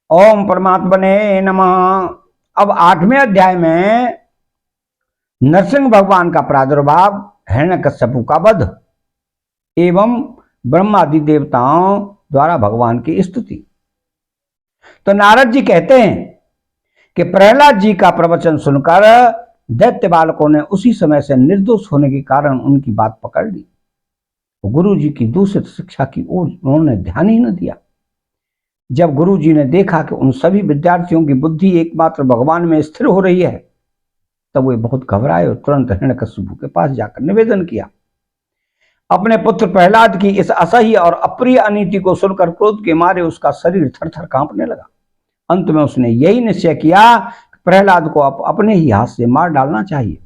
ओम परमात्मने नमः। अब 8वें अध्याय में नरसिंह भगवान का प्रादुर्भाव, हिरण्यकश्यपु का वध एवं ब्रह्मादि देवताओं द्वारा भगवान की स्तुति। तो नारद जी कहते हैं कि प्रहलाद जी का प्रवचन सुनकर दैत्य बालकों ने उसी समय से निर्दोष होने के कारण उनकी बात पकड़ ली। गुरु जी की दूषित शिक्षा की ओर उन्होंने ध्यान ही न दिया। जब गुरु जी ने देखा कि उन सभी विद्यार्थियों की बुद्धि एकमात्र भगवान में स्थिर हो रही है, तब वे बहुत घबराए और तुरंत हिरण्यकश्यपु के पास जाकर निवेदन किया। अपने पुत्र प्रहलाद की इस असह्य और अप्रिय अनीति को सुनकर क्रोध के मारे उसका शरीर थर-थर कांपने लगा। अंत में उसने यही निश्चय किया कि प्रहलाद को अपने ही हाथ से मार डालना चाहिए।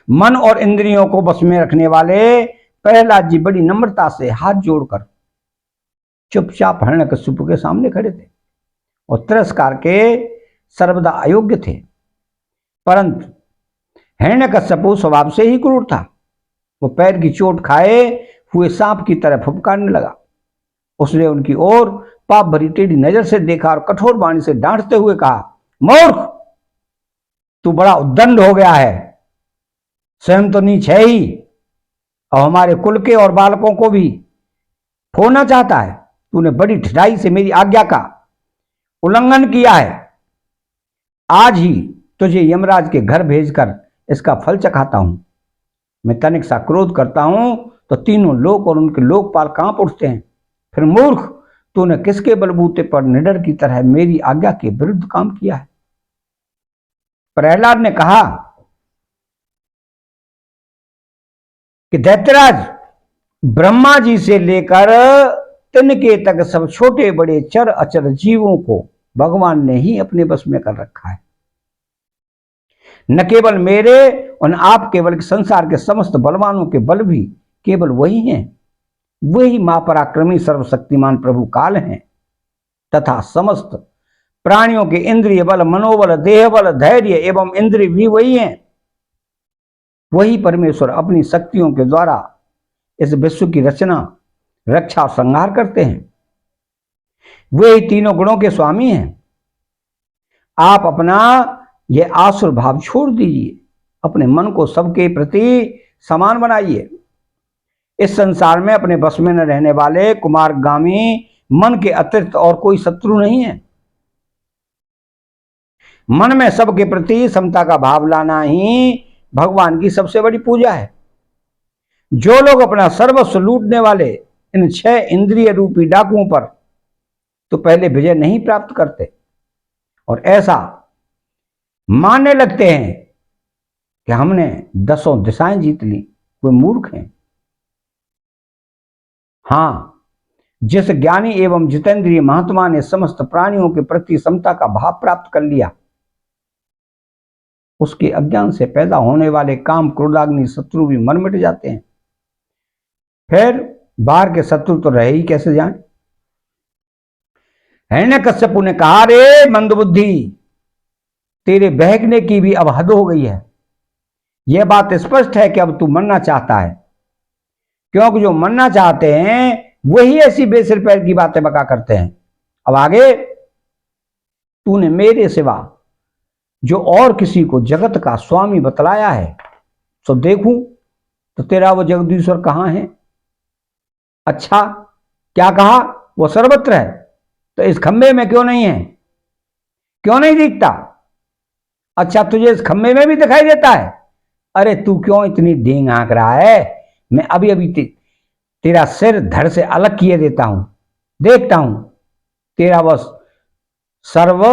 मन और इंद्रियों को बस में रखने वाले प्रहलाद जी बड़ी नम्रता से हाथ जोड़कर चुपचाप हिरण्यकश्यपु के सामने खड़े थे और तिरस्कार के सर्वदा अयोग्य थे। परंतु हिरण्यकश्यपु स्वभाव से ही क्रूर था। वो पैर की चोट खाए हुए सांप की तरह फुफकारने लगा। उसने उनकी ओर पाप भरी टेढ़ी नजर से देखा और कठोर वाणी से डांटते हुए कहा, मूर्ख, तू बड़ा उद्दंड हो गया है, स्वयं तो नीच है ही और हमारे कुल के और बालकों को भी खोना चाहता है। तूने बड़ी ढिठाई से मेरी आज्ञा का उल्लंघन किया है। आज ही तुझे यमराज के घर भेजकर इसका फल चखाता हूं। मैं तनिक सा क्रोध करता हूं तो तीनों लोक और उनके लोकपाल कांप उठते हैं। फिर मूर्ख, तूने किसके बलबूते पर निडर की तरह मेरी आज्ञा के विरुद्ध काम किया है? प्रहलाद ने कहा कि दैत्यराज, ब्रह्मा जी से लेकर तिनके तक सब छोटे बड़े चर अचर जीवों को भगवान ने ही अपने बस में कर रखा है। न केवल मेरे और आप केवल संसार के समस्त बलवानों के बल भी केवल वही हैं। वही महापराक्रमी सर्वशक्तिमान प्रभु काल हैं तथा समस्त प्राणियों के इंद्रिय बल, मनोबल, देह बल, धैर्य एवं इंद्रिय भी वही हैं। वही परमेश्वर अपनी शक्तियों के द्वारा इस विश्व की रचना, रक्षा और संहार करते हैं। वही तीनों गुणों के स्वामी हैं। आप अपना यह आसुर भाव छोड़ दीजिए, अपने मन को सबके प्रति समान बनाइए। इस संसार में अपने बस में न रहने वाले कुमारगामी मन के अतिरिक्त और कोई शत्रु नहीं है। मन में सबके प्रति समता का भाव लाना ही भगवान की सबसे बड़ी पूजा है। जो लोग अपना सर्वस्व लूटने वाले इन 6 इंद्रिय रूपी डाकुओं पर तो पहले विजय नहीं प्राप्त करते और ऐसा मानने लगते हैं कि हमने 10 दिशाएं जीत ली, वे मूर्ख हैं। हां, जिस ज्ञानी एवं जितेंद्रिय महात्मा ने समस्त प्राणियों के प्रति समता का भाव प्राप्त कर लिया, उसके अज्ञान से पैदा होने वाले काम क्रोधाग्नि शत्रु भी मर मिट जाते हैं। फिर बाहर के शत्रु तो रहे ही कैसे जाएं? हिरण्यकश्यपु ने कहा, रे मंदबुद्धि, तेरे बहकने की भी अब हद हो गई है। यह बात स्पष्ट है कि अब तू मरना चाहता है, क्योंकि जो मरना चाहते हैं वही ऐसी बेसिर पैर की बातें बका करते हैं। अब आगे तूने मेरे सिवा जो और किसी को जगत का स्वामी बतलाया है, तो देखूं तो तेरा वो जगदीश्वर कहां है? अच्छा, क्या कहा? वो सर्वत्र है, तो इस खंबे में क्यों नहीं है? क्यों नहीं दिखता? अच्छा, तुझे इस खंबे में भी दिखाई देता है? अरे तू क्यों इतनी डींग आंक रहा है? मैं अभी अभी तेरा सिर धड़ से अलग किए देता हूं, देखता हूं तेरा बस सर्व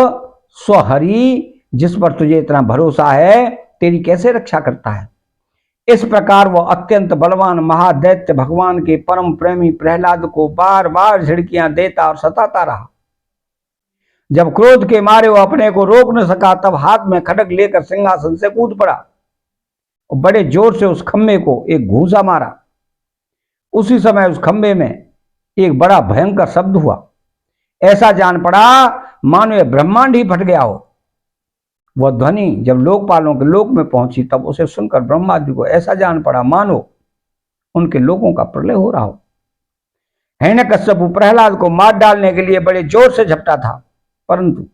स्वहरि जिस पर तुझे इतना भरोसा है तेरी कैसे रक्षा करता है। इस प्रकार वो अत्यंत बलवान महादैत्य भगवान के परम प्रेमी प्रहलाद को बार बार झिड़कियां देता और सताता रहा। जब क्रोध के मारे वो अपने को रोक न सका, तब हाथ में खड्ग लेकर सिंहासन से कूद पड़ा और बड़े जोर से उस खंबे को एक घूंसा मारा। उसी समय उस खंबे में एक बड़ा भयंकर शब्द हुआ। ऐसा जान पड़ा मानो यह ब्रह्मांड ही फट गया हो। वह ध्वनि जब लोकपालों के लोक में पहुंची, तब उसे सुनकर ब्रह्मा जी को ऐसा जान पड़ा मानो उनके लोगों का प्रलय हो रहा हो। हिरण्यकश्यपु प्रहलाद को मार डालने के लिए बड़े जोर से झपटा था, परंतु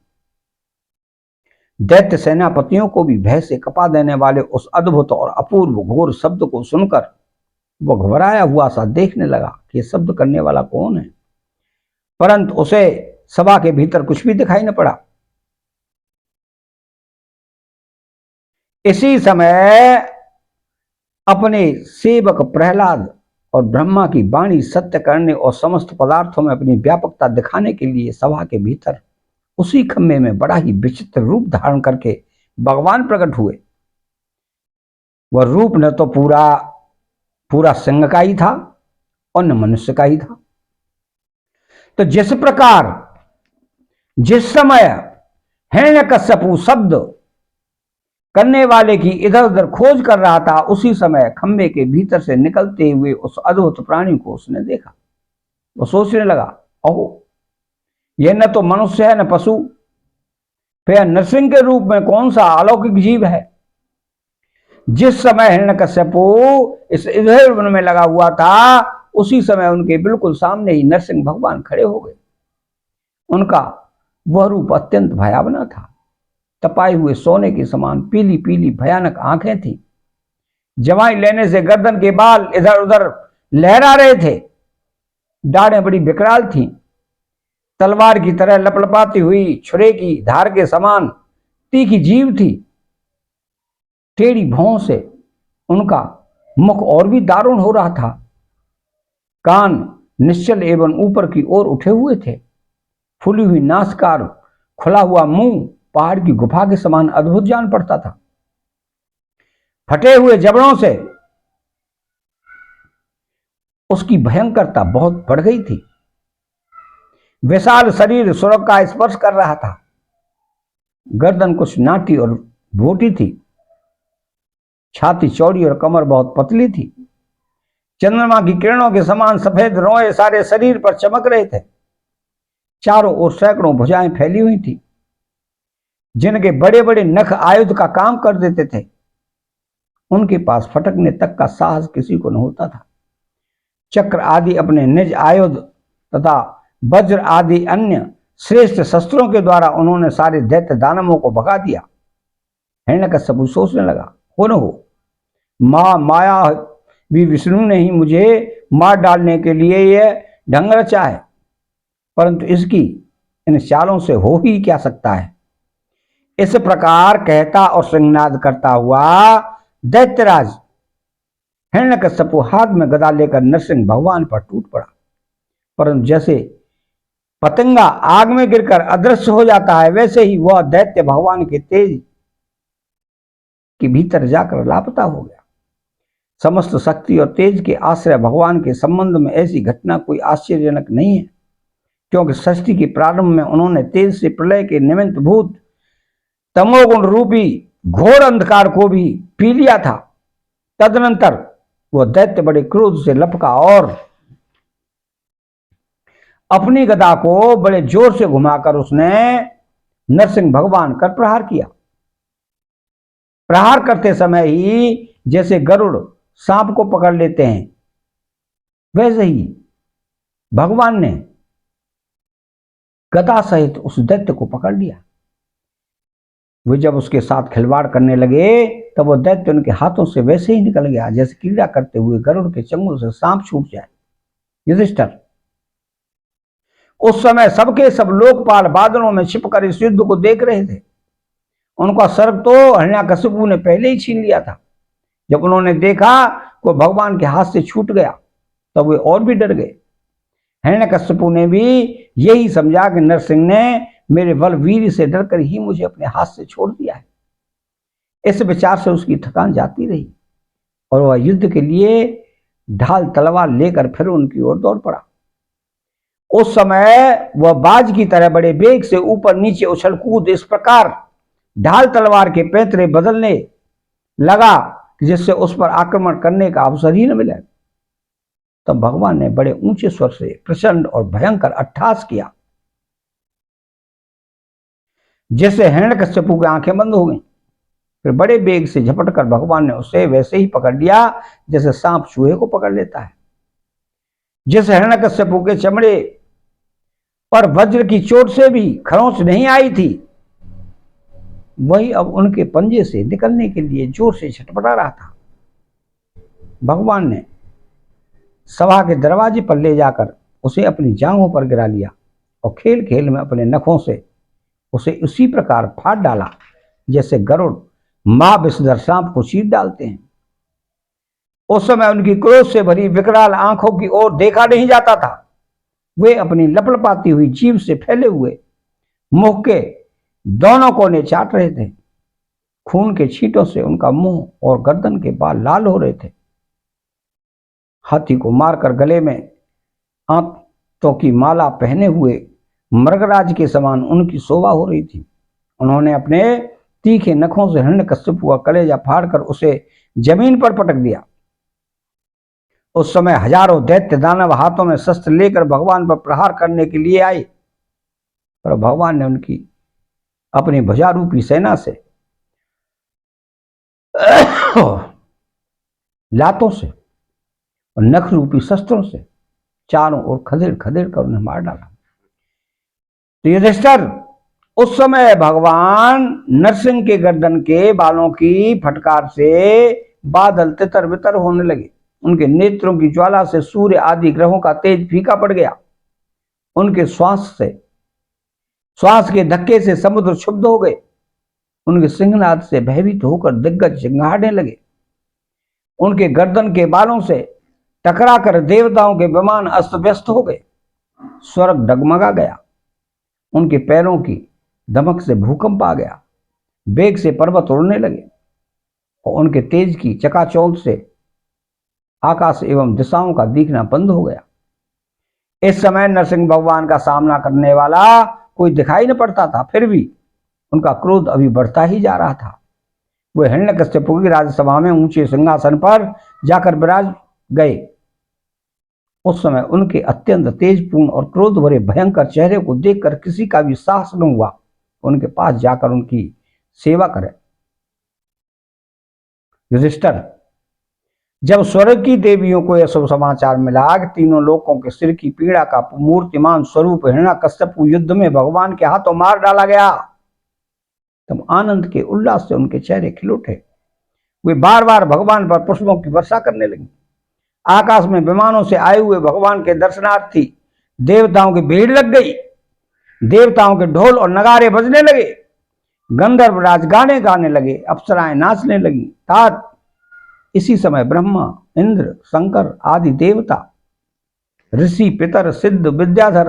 दैत्य सेनापतियों को भी भय से कपा देने वाले उस अद्भुत और अपूर्व घोर शब्द को सुनकर वो घबराया हुआ सा देखने लगा कि ये शब्द करने वाला कौन है, परंतु उसे सभा के भीतर कुछ भी दिखाई न पड़ा। इसी समय अपने सेवक प्रहलाद और ब्रह्मा की वाणी सत्य करने और समस्त पदार्थों में अपनी व्यापकता दिखाने के लिए सभा के भीतर उसी खम्भे में बड़ा ही विचित्र रूप धारण करके भगवान प्रकट हुए। वह रूप न तो पूरा सिंह का ही था और न मनुष्य का ही था। तो जिस समय हिरण्यकश्यपु शब्द करने वाले की इधर उधर खोज कर रहा था, उसी समय खंबे के भीतर से निकलते हुए उस अद्भुत प्राणी को उसने देखा। वो सोचने लगा, ओहो, यह न तो मनुष्य है न पशु, फिर नरसिंह के रूप में कौन सा अलौकिक जीव है। जिस समय हिरण्यकश्यपु इस इधर वन में लगा हुआ था, उसी समय उनके बिल्कुल सामने ही नरसिंह भगवान खड़े हो गए। उनका वह रूप अत्यंत भयावना था। तपाए हुए सोने के समान पीली पीली भयानक आंखें थी। जवाई लेने से गर्दन के बाल इधर उधर लहरा रहे थे। दाढ़ें बड़ी विकराल थीं। तलवार की तरह लपलपाती हुई छुरे की धार के समान तीखी जीभ थी। टेढ़ी भौं से उनका मुख और भी दारुण हो रहा था। कान निश्चल एवं ऊपर की ओर उठे हुए थे। फूली हुई नासकार, खुला हुआ मुंह पहाड़ की गुफा के समान अद्भुत जान पड़ता था। फटे हुए जबड़ों से उसकी भयंकरता बहुत बढ़ गई थी। विशाल शरीर स्वर्ग का स्पर्श कर रहा था। गर्दन कुछ नाटी और बोटी थी। छाती चौड़ी और कमर बहुत पतली थी। चंद्रमा की किरणों के समान सफेद रोए सारे शरीर पर चमक रहे थे। चारों ओर सैकड़ों भुजाएं फैली हुई थी, जिनके बड़े बड़े नख आयुध का काम कर देते थे। उनके पास फटकने तक का साहस किसी को न होता था। चक्र आदि अपने निज आयुध तथा वज्र आदि अन्य श्रेष्ठ शस्त्रों के द्वारा उन्होंने सारे दैत्य दानवों को भगा दिया। हिरण्यकश्यपु सोचने लगा, हो न हो माया भी विष्णु ने ही मुझे मार डालने के लिए यह ढंग रचा है, परंतु इसकी इन चालों से हो ही क्या सकता है। इस प्रकार कहता और श्रृंगनाद करता हुआ दैत्यराज हिरण्यकश्यपु हाथ में गदा लेकर नरसिंह भगवान पर टूट पड़ा। परंतु जैसे पतंगा आग में गिरकर अदृश्य हो जाता है, वैसे ही वह दैत्य भगवान के तेज के भीतर जाकर लापता हो गया। समस्त शक्ति और तेज के आश्रय भगवान के संबंध में ऐसी घटना कोई आश्चर्यजनक नहीं है, क्योंकि सृष्टि के प्रारंभ में उन्होंने तेज से प्रलय के निमित्त भूत तमोगुण रूपी घोर अंधकार को भी पी लिया था। तदनंतर वह दैत्य बड़े क्रोध से लपका और अपनी गदा को बड़े जोर से घुमाकर उसने नरसिंह भगवान कर प्रहार किया। प्रहार करते समय ही जैसे गरुड़ सांप को पकड़ लेते हैं, वैसे ही भगवान ने गदा सहित उस दैत्य को पकड़ लिया। वे जब उसके साथ खिलवाड़ करने लगे, तब वह दैत्य उनके हाथों से वैसे ही निकल गया जैसे क्रीड़ा करते हुए गरुड़ के चंगुल से सांप छूट जाए। युधिष्ठिर, उस समय सबके सब लोकपाल बादलों में छिपकर इस युद्ध को देख रहे थे। उनका सर्प तो हिरण्यकश्यपु ने पहले ही छीन लिया था। जब उन्होंने देखा वो भगवान के हाथ से छूट गया, तब वे और भी डर गए। हिरण्यकश्यपु ने भी यही समझा कि नरसिंह ने मेरे बल वीर से डरकर ही मुझे अपने हाथ से छोड़ दिया है। इस विचार से उसकी थकान जाती रही और वह युद्ध के लिए ढाल तलवार लेकर फिर उनकी ओर दौड़ पड़ा। उस समय वह बाज की तरह बड़े वेग से ऊपर नीचे उछल कूद इस प्रकार ढाल तलवार के पैंतरे बदलने लगा जिससे उस पर आक्रमण करने का अवसर ही न मिले। तब भगवान ने बड़े ऊंचे स्वर से प्रचंड और भयंकर अट्टहास किया, जिससे हिरण्यकश्यपु की आंखें बंद हो गईं। फिर बड़े वेग से झपटकर भगवान ने उसे वैसे ही पकड़ लिया जैसे सांप चूहे को पकड़ लेता है। जिस हिरण्यकश्यप के चमड़े पर वज्र की चोट से भी खरोंच नहीं आई थी, वही अब उनके पंजे से निकलने के लिए जोर से छटपटा रहा था। भगवान ने सभा के दरवाजे पर ले जाकर उसे अपनी जांघों पर गिरा लिया और खेल खेल में अपने नखों से उसे उसी प्रकार फाड़ डाला जैसे गरुड़ मां विषधर सांप को चीर डालते हैं। उस समय उनकी क्रोध से भरी विकराल आंखों की ओर देखा नहीं जाता था। वे अपनी लपलपाती हुई जीभ से फैले हुए मुख के दोनों कोने चाट रहे थे। खून के छींटों से उनका मुंह और गर्दन के बाल लाल हो रहे थे। हाथी को मारकर गले में आंतों की माला पहने हुए मृगराज के समान उनकी शोभा हो रही थी। उन्होंने अपने तीखे नखों से हिरण्यकश्यप का कलेजा फाड़कर उसे जमीन पर पटक दिया। उस समय हजारों दैत्य दानव हाथों में शस्त्र लेकर भगवान पर प्रहार करने के लिए आए, पर भगवान ने उनकी अपनी भुजारूपी सेना से लातों से और नख रूपी शस्त्रों से चारों ओर खदेड़ खदेड़ कर उन्हें मार डाला। तो युधिष्ठिर, उस समय भगवान नरसिंह के गर्दन के बालों की फटकार से बादल तितर बितर होने लगे। उनके नेत्रों की ज्वाला से सूर्य आदि ग्रहों का तेज फीका पड़ गया। उनके श्वास के धक्के से समुद्र क्षुब्ध हो गए। उनके सिंहनाद से भयभीत होकर दिग्गज चिंगारने लगे। उनके गर्दन के बालों से टकराकर देवताओं के विमान अस्त व्यस्त हो गए। स्वर्ग डगमगा गया। उनके पैरों की दमक से भूकंप आ गया। वेग से पर्वत उड़ने लगे और उनके तेज की चकाचौंध से आकाश एवं दिशाओं का दिखना बंद हो गया। इस समय नरसिंह भगवान का सामना करने वाला कोई दिखाई न पड़ता था, फिर भी उनका क्रोध अभी बढ़ता ही जा रहा था। वे हिरण्यकश्यप की राजसभा में ऊंचे सिंहासन पर जाकर विराज गए। उस समय उनके अत्यंत तेजपूर्ण और क्रोध भरे भयंकर चेहरे को देखकर किसी का भी साहस न हुआ उनके पास जाकर उनकी सेवा करे। युधिष्ठिर, जब स्वर्ग की देवियों को यह शुभ समाचार मिला कि तीनों लोकों के सिर की पीड़ा का मूर्तिमान स्वरूप हिरण्यकश्यप युद्ध में भगवान के हाथों मार डाला गया, तब आनंद के उल्लास से उनके चेहरे खिल उठे। वे बार बार भगवान पर पुष्पों की वर्षा करने लगी। आकाश में विमानों से आए हुए भगवान के दर्शनार्थी देवताओं की भीड़ लग गई। देवताओं के ढोल और नगारे बजने लगे। गंधर्व राज गाने गाने लगे। अप्सराएं नाचने लगी। तात इसी समय ब्रह्मा, इंद्र, शंकर आदि देवता, ऋषि, पितर, सिद्ध, विद्याधर,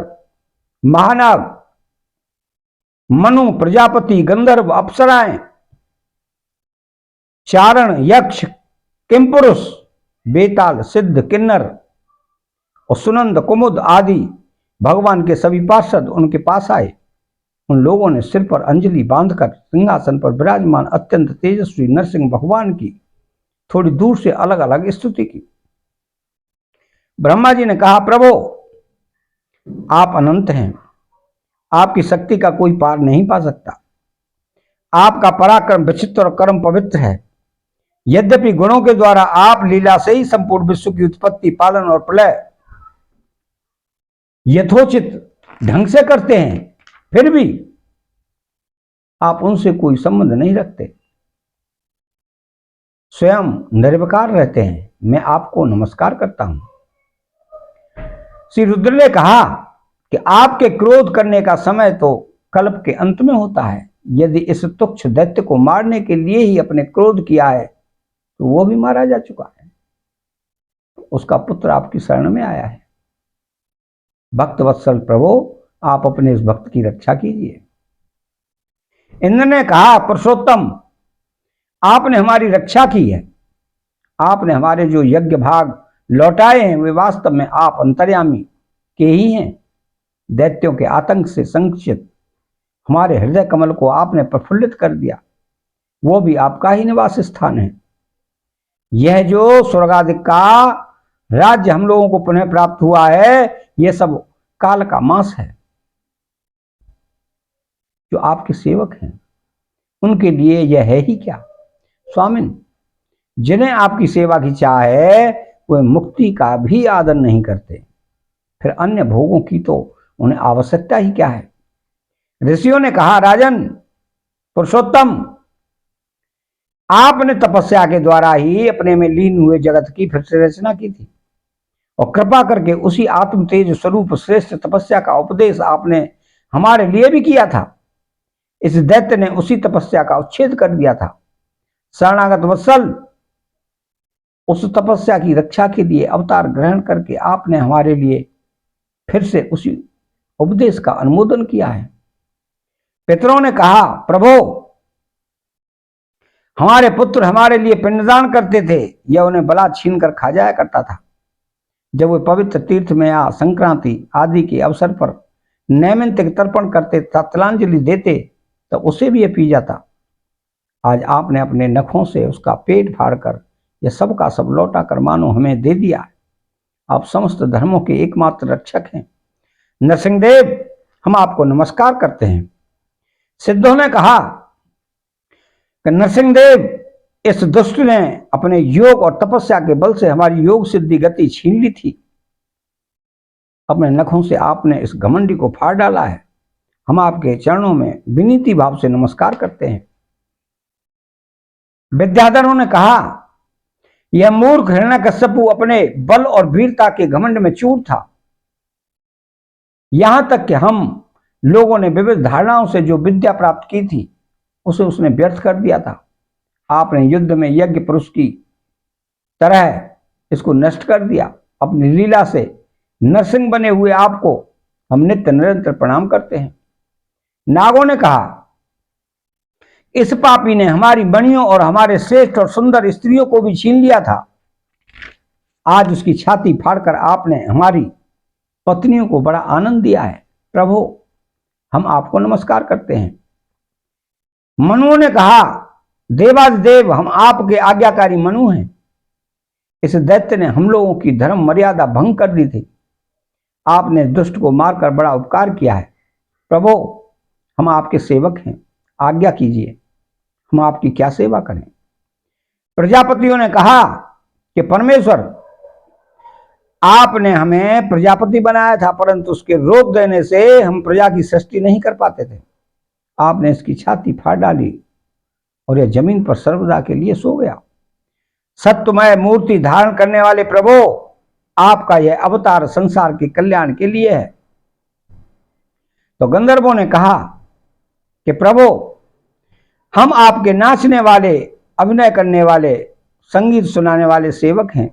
महानाग, मनु, प्रजापति, गंधर्व, अप्सराएं, चारण, यक्ष, किमपुरुष, बेताल, सिद्ध, किन्नर और सुनंद, कुमुद आदि भगवान के सभी पार्षद उनके पास आए। उन लोगों ने सिर पर अंजलि बांधकर सिंहासन पर विराजमान अत्यंत तेजस्वी नरसिंह भगवान की थोड़ी दूर से अलग अलग स्तुति की। ब्रह्मा जी ने कहा, प्रभो, आप अनंत हैं। आपकी शक्ति का कोई पार नहीं पा सकता। आपका पराक्रम विचित्र और कर्म पवित्र है। यद्यपि गुणों के द्वारा आप लीला से ही संपूर्ण विश्व की उत्पत्ति, पालन और प्रलय यथोचित ढंग से करते हैं, फिर भी आप उनसे कोई संबंध नहीं रखते। स्वयं निर्विकार रहते हैं। मैं आपको नमस्कार करता हूं। श्री रुद्र ने कहा कि आपके क्रोध करने का समय तो कल्प के अंत में होता है। यदि इस तुच्छ दैत्य को मारने के लिए ही अपने क्रोध किया है तो वो भी मारा जा चुका है। उसका पुत्र आपकी शरण में आया है। भक्त वत्सल प्रभु, आप अपने इस भक्त की रक्षा कीजिए। इंद्र ने कहा, पुरुषोत्तम, आपने हमारी रक्षा की है। आपने हमारे जो यज्ञ भाग लौटाए हैं वे वास्तव में आप अंतर्यामी के ही हैं। दैत्यों के आतंक से संकुचित हमारे हृदय कमल को आपने प्रफुल्लित कर दिया। वो भी आपका ही निवास स्थान है। यह जो स्वर्गाधिक का राज्य हम लोगों को पुनः प्राप्त हुआ है, यह सब काल का मास है। जो आपके सेवक हैं उनके लिए यह है ही क्या। स्वामिन, जिन्हें आपकी सेवा की चाह है वे मुक्ति का भी आदर नहीं करते। फिर अन्य भोगों की तो उन्हें आवश्यकता ही क्या है। ऋषियों ने कहा, राजन पुरुषोत्तम, आपने तपस्या के द्वारा ही अपने में लीन हुए जगत की फिर से रचना की थी और कृपा करके उसी आत्म तेज स्वरूप श्रेष्ठ तपस्या का उपदेश आपने हमारे लिए भी किया था। इस दैत्य ने उसी तपस्या का उच्छेद कर दिया था। शरणागत वत्सल, उस तपस्या की रक्षा के लिए अवतार ग्रहण करके आपने हमारे लिए फिर से उसी उपदेश का अनुमोदन किया है। पितरों ने कहा, प्रभु, हमारे पुत्र हमारे लिए पिंडदान करते थे, यह उन्हें बलात् छीन कर खा जाया करता था। जब वे पवित्र तीर्थ में या संक्रांति आदि के अवसर पर नैमित्तिक तर्पण करते तथा तिलांजलि देते तो उसे भी यह पी जाता। आज आपने अपने नखों से उसका पेट फाड़कर यह सब का सब लौटा कर मानो हमें दे दिया। आप समस्त धर्मों के एकमात्र रक्षक हैं। नरसिंहदेव, हम आपको नमस्कार करते हैं। सिद्धों ने कहा कि नरसिंहदेव, इस दुष्ट ने अपने योग और तपस्या के बल से हमारी योग सिद्धि गति छीन ली थी। अपने नखों से आपने इस घमंडी को फाड़ डाला है। हम आपके चरणों में विनीति भाव से नमस्कार करते हैं। विद्याधरों ने कहा, यह मूर्ख हिरण्यकश्यपु अपने बल और वीरता के घमंड में चूर था। यहां तक कि हम लोगों ने विविध धारणाओं से जो विद्या प्राप्त की थी उसे उसने व्यर्थ कर दिया था। आपने युद्ध में यज्ञ पुरुष की तरह इसको नष्ट कर दिया। अपनी लीला से नरसिंह बने हुए आपको हम नित्य निरंतर प्रणाम करते हैं। नागों ने कहा, इस पापी ने हमारी बणियों और हमारे श्रेष्ठ और सुंदर स्त्रियों को भी छीन लिया था। आज उसकी छाती फाड़कर आपने हमारी पत्नियों को बड़ा आनंद दिया है। प्रभु, हम आपको नमस्कार करते हैं। मनुओं ने कहा, देवाधिदेव, हम आपके आज्ञाकारी मनु हैं। इस दैत्य ने हम लोगों की धर्म मर्यादा भंग कर दी थी। आपने दुष्ट को मारकर बड़ा उपकार किया है। प्रभु, हम आपके सेवक हैं, आज्ञा कीजिए, हम आपकी क्या सेवा करें। प्रजापतियों ने कहा कि परमेश्वर, आपने हमें प्रजापति बनाया था, परंतु उसके रोक देने से हम प्रजा की सृष्टि नहीं कर पाते थे। आपने इसकी छाती फाड़ डाली और यह जमीन पर सर्वदा के लिए सो गया। सत्यमय मूर्ति धारण करने वाले प्रभु, आपका यह अवतार संसार के कल्याण के लिए है। तो गंधर्वों ने कहा कि प्रभु, हम आपके नाचने वाले, अभिनय करने वाले, संगीत सुनाने वाले सेवक हैं।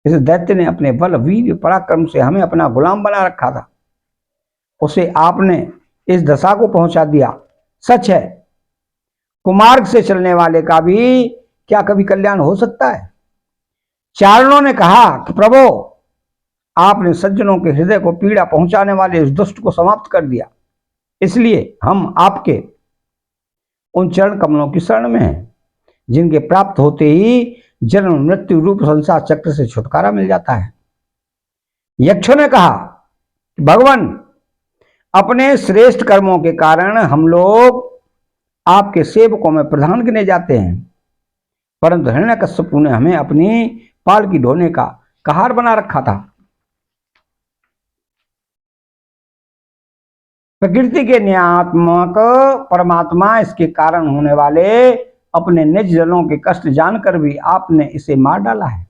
इस दैत्य ने अपने बल वीर पराक्रम से हमें अपना गुलाम बना रखा था। उसे आपने इस दशा को पहुंचा दिया। सच है, कुमार्ग से चलने वाले का भी क्या कभी कल्याण हो सकता है। चारणों ने कहा कि प्रभु, आपने सज्जनों के हृदय को पीड़ा पहुंचाने वाले इस दुष्ट को समाप्त कर दिया। इसलिए हम आपके उन चरण कमलों की शरण में हैं, जिनके प्राप्त होते ही जन्म मृत्यु रूप संसार चक्र से छुटकारा मिल जाता है। यक्षों ने कहा, भगवान, अपने श्रेष्ठ कर्मों के कारण हम लोग आपके सेवकों में प्रधान गिने जाते हैं, परंतु हिरण्यकश्यपु ने हमें अपनी पालकी ढोने का कहार बना रखा था। प्रकृति के न्यायात्मक परमात्मा इसके कारण होने वाले अपने निज जनों के कष्ट जानकर भी आपने इसे मार डाला है।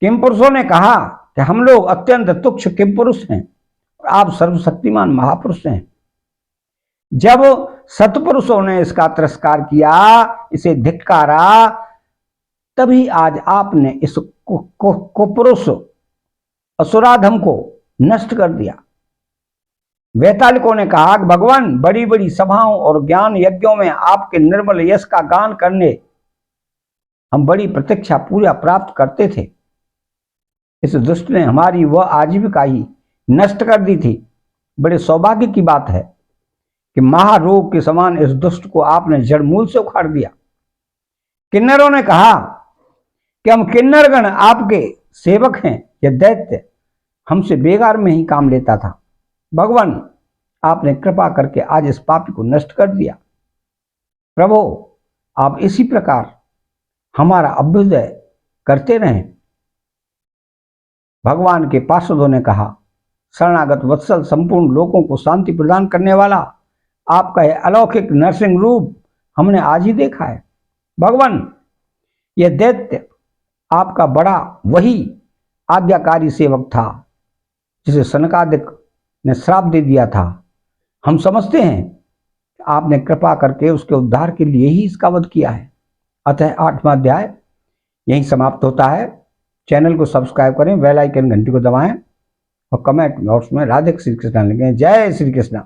किम पुरुषों ने कहा कि हम लोग अत्यंत तुच्छ किम पुरुष हैं और आप सर्वशक्तिमान महापुरुष हैं। जब सत्पुरुषों ने इसका तिरस्कार किया, इसे धिक्कारा, तभी आज आपने इस कुपुरुष असुराधम को नष्ट कर दिया। वैतालिकों ने कहा कि भगवान, बड़ी बड़ी सभाओं और ज्ञान यज्ञों में आपके निर्मल यश का गान करने हम बड़ी प्रतीक्षा पूजा प्राप्त करते थे। इस दुष्ट ने हमारी वह आजीविका ही नष्ट कर दी थी। बड़े सौभाग्य की बात है कि महारोग के समान इस दुष्ट को आपने जड़ मूल से उखाड़ दिया। किन्नरों ने कहा कि हम किन्नरगण आपके सेवक हैं। यह दैत्य हमसे बेगार में ही काम लेता था। भगवान, आपने कृपा करके आज इस पापी को नष्ट कर दिया। प्रभु, आप इसी प्रकार हमारा अभ्युदय करते रहें। भगवान के पार्षदों ने कहा, शरणागत वत्सल संपूर्ण लोगों को शांति प्रदान करने वाला आपका यह अलौकिक नरसिंह रूप हमने आज ही देखा है। भगवान, यह दैत्य आपका बड़ा वही आज्ञाकारी सेवक था जिसे सनकादिक ने श्राप दे दिया था। हम समझते हैं कि आपने कृपा करके उसके उद्धार के लिए ही इसका वध किया है। अतः 8वां अध्याय यहीं समाप्त होता है। चैनल को सब्सक्राइब करें, बेल आइकन घंटी को दबाएं और कमेंट बॉक्स में राधे श्री कृष्ण लिखें। जय श्री कृष्ण।